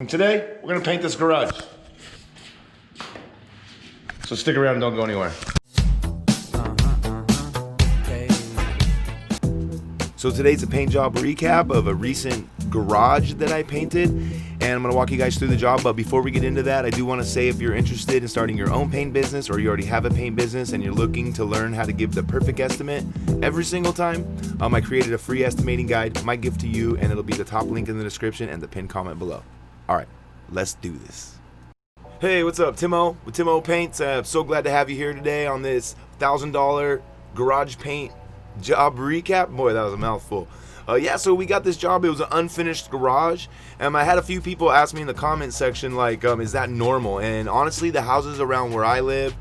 And today, we're gonna paint this garage. So stick around and don't go anywhere. So today's a paint job recap of a recent garage that I painted, and I'm gonna walk you guys through the job. But before we get into that, I do wanna say if you're interested in starting your own paint business, or you already have a paint business and you're looking to learn how to give the perfect estimate every single time, I created a free estimating guide, my gift to you, and it'll be the top link in the description and the pinned comment below. All right, let's do this. Hey, what's up? Timo with Timo Paints. So glad to have you here today on this $1,000 garage paint job recap. Boy, that was a mouthful. So we got this job. It was an unfinished garage, and I had a few people ask me in the comment section, like, is that normal? And honestly, the houses around where I live,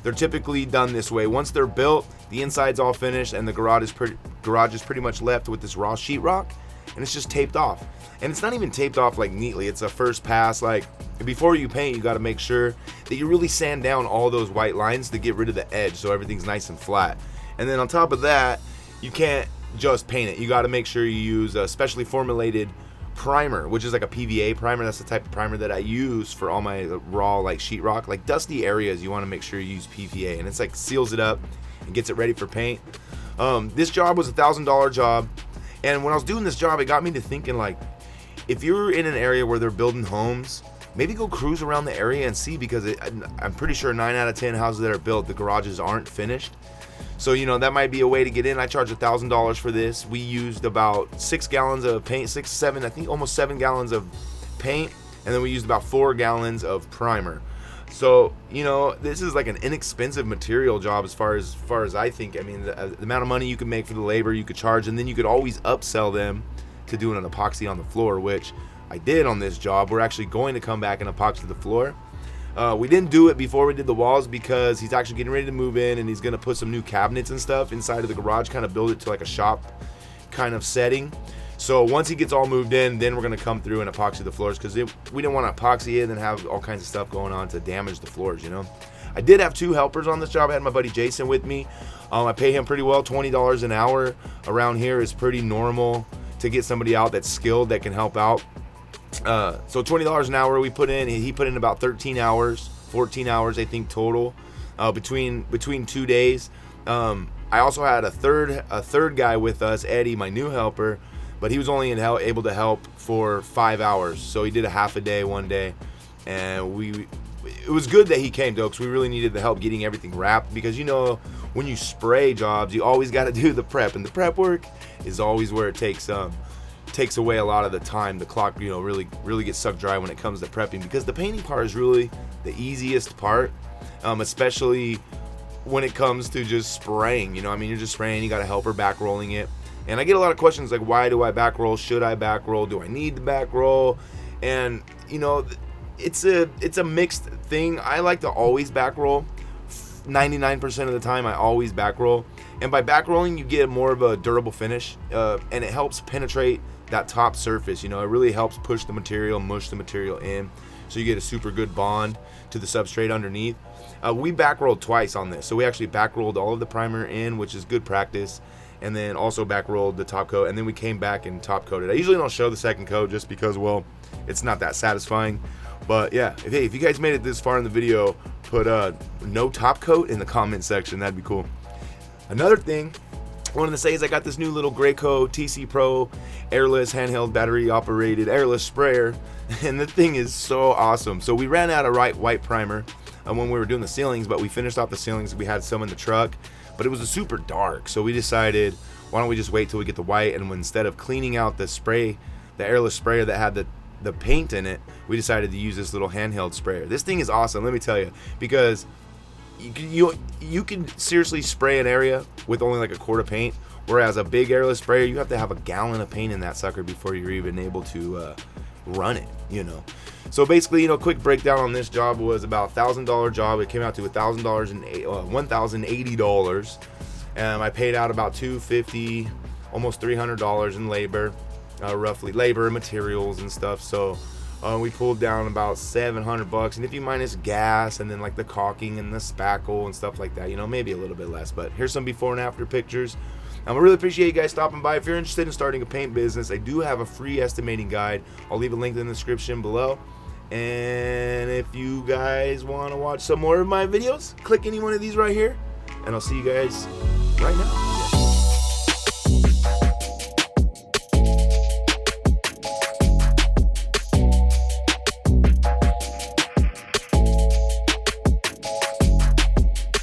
they're typically done this way. Once they're built, the inside's all finished, and the garage is pretty much left with this raw sheetrock, and it's just taped off. And it's not even taped off like neatly. It's a first pass. Like, before you paint, you got to make sure that you really sand down all those white lines to get rid of the edge, so everything's nice and flat. And then on top of that, you can't just paint it. You got to make sure you use a specially formulated primer, which is like a PVA primer. That's the type of primer that I use for all my raw, like, sheetrock. Like dusty areas, you want to make sure you use PVA, and it's like seals it up and gets it ready for paint. This job was a $1,000 job, and when I was doing this job, it got me to thinking, like, if you're in an area where they're building homes, maybe go cruise around the area and see, because I'm pretty sure 9 out of 10 houses that are built, the garages aren't finished. So, that might be a way to get in. I charged $1,000 for this. We used about 6 gallons of paint, 6, 7, I think almost 7 gallons of paint, and then we used about 4 gallons of primer. So, this is like an inexpensive material job as far as I think. I mean, the amount of money you can make for the labor you could charge, and then you could always upsell them to doing an epoxy on the floor, which I did on this job. We're actually going to come back and epoxy the floor. We didn't do it before we did the walls because he's actually getting ready to move in, and he's going to put some new cabinets and stuff inside of the garage, kind of build it to like a shop kind of setting. So once he gets all moved in, then we're going to come through and epoxy the floors, because we didn't want to epoxy it and then have all kinds of stuff going on to damage the floors, I did have 2 helpers on this job. I had my buddy Jason with me. I pay him pretty well. $20 an hour around here is pretty normal to get somebody out that's skilled, that can help out. So $20 an hour we put in. He put in about 13 hours, 14 hours I think total, between 2 days. I also had a third guy with us, Eddie, my new helper, but he was only able to help for 5 hours. So he did a half a day one day, and it was good that he came though, because we really needed the help getting everything wrapped, because when you spray jobs, you always got to do the prep, and the prep work is always where it takes away a lot of the time. The clock really gets sucked dry when it comes to prepping, because the painting part is really the easiest part, especially when it comes to just spraying. You're just spraying, you got a helper back rolling it, and I get a lot of questions like, why do I back roll? Should I back roll? Do I need to back roll? And it's a mixed thing. I like to always back roll. 99% of the time I always back roll, and by back rolling you get more of a durable finish, and it helps penetrate that top surface. It really helps push the material, mush the material in, so you get a super good bond to the substrate underneath. We back rolled twice on this, so we actually back rolled all of the primer in, which is good practice, and then also back rolled the top coat, and then we came back and top coated. I usually don't show the second coat just because, well, it's not that satisfying. But yeah, if you guys made it this far in the video, put no top coat in the comment section. That'd be cool. Another thing I wanted to say is I got this new little Graco TC Pro airless, handheld, battery operated airless sprayer, and the thing is so awesome. So we ran out of white primer when we were doing the ceilings, but we finished off the ceilings. We had some in the truck, but it was a super dark, so we decided, why don't we just wait till we get the white, and instead of cleaning out the airless sprayer that had the paint in it, we decided to use this little handheld sprayer. This thing is awesome, let me tell you, because you can seriously spray an area with only like a quart of paint, whereas a big airless sprayer, you have to have a gallon of paint in that sucker before you're even able to run it. So basically, quick breakdown on this job was about $1,000 job. It came out to $1,080, and I paid out about $250, almost $300 in labor. Roughly labor and materials and stuff. So we pulled down about $700, and if you minus gas and then like the caulking and the spackle and stuff like that, maybe a little bit less. But here's some before and after pictures. I really appreciate you guys stopping by. If you're interested in starting a paint business, I do have a free estimating guide. I'll leave a link in the description below. And if you guys want to watch some more of my videos, click any one of these right here, and I'll see you guys right now.